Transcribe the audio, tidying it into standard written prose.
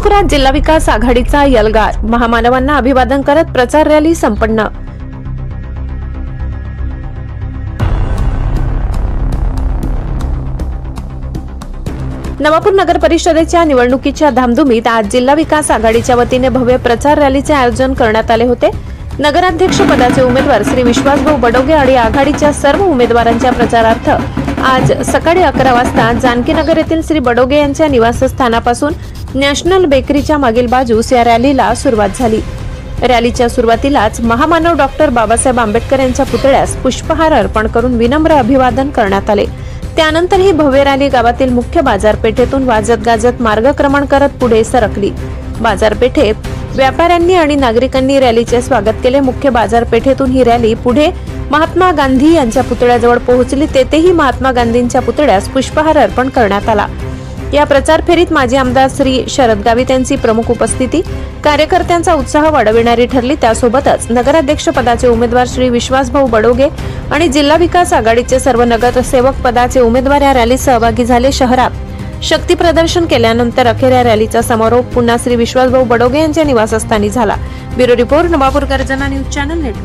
नवापुरात जिल्हा विकास आघाडीचा यलगार, महामानवांना अभिवादन करत प्रचार रॅली संपन्न। नवापूर नगर परिषदेच्या निवडणुकीच्या धामधुमीत आज जिल्हा विकास आघाडीच्या वतीने भव्य प्रचार रॅलीचे आयोजन करण्यात आले होते। नगराध्यक्ष पदाचे उमेदवार श्री विश्वासभाऊ बडोगे आणि आघाडीच्या सर्व उमेदवारांच्या प्रचारार्थ आज सकाळी 11 वाजता जानकीनगर येथील श्री बडोगे यांच्या निवासस्थानापासून नॅशनल बेकरीच्या मागील बाजूस या रॅलीला सुरुवात झाली। रॅलीच्या सुरुवातीलाच महामानव डॉक्टर बाबासाहेब आंबेडकर यांच्या पुतळ्यास पुष्पहार अर्पण करून विनम्र अभिवादन करण्यात आले। त्यानंतर ही भव्य रॅली गावातील मुख्य बाजारपेठेतून वाजत गाजत मार्गक्रमण करत पुढे सरकली। बाजारपेठेत व्यापाऱ्यांनी आणि नागरिकांनी रॅलीचे स्वागत केले। मुख्य बाजारपेठेतून ही रॅली पुढे महात्मा गांधी यांच्या पुतळ्याजवळ पोहोचली। तेथेही महात्मा गांधींच्या पुतळ्यास पुष्पहार अर्पण करण्यात आला। या प्रचार फेरीत माजी आमदार श्री शरद गावित यांची प्रमुख उपस्थिती कार्यकर्त्यांचा उत्साह वाढविणारी ठरली। त्यासोबतच नगराध्यक्ष पदाचे उमेदवार श्री विश्वासभाऊ बडोगे आणि जिल्हा विकास आघाडीचे सर्व नगरसेवक पदाचे उमेदवार या रॅलीत सहभागी झाले। शहरात शक्ती प्रदर्शन केल्यानंतर अखेर या रॅलीचा समारोप पुन्हा श्री विश्वासभाऊ बडोगे यांच्या निवासस्थानी झाला। ब्युरो रिपोर्ट, नवापूर गर्जना न्यूज चॅनल नेटवर्क।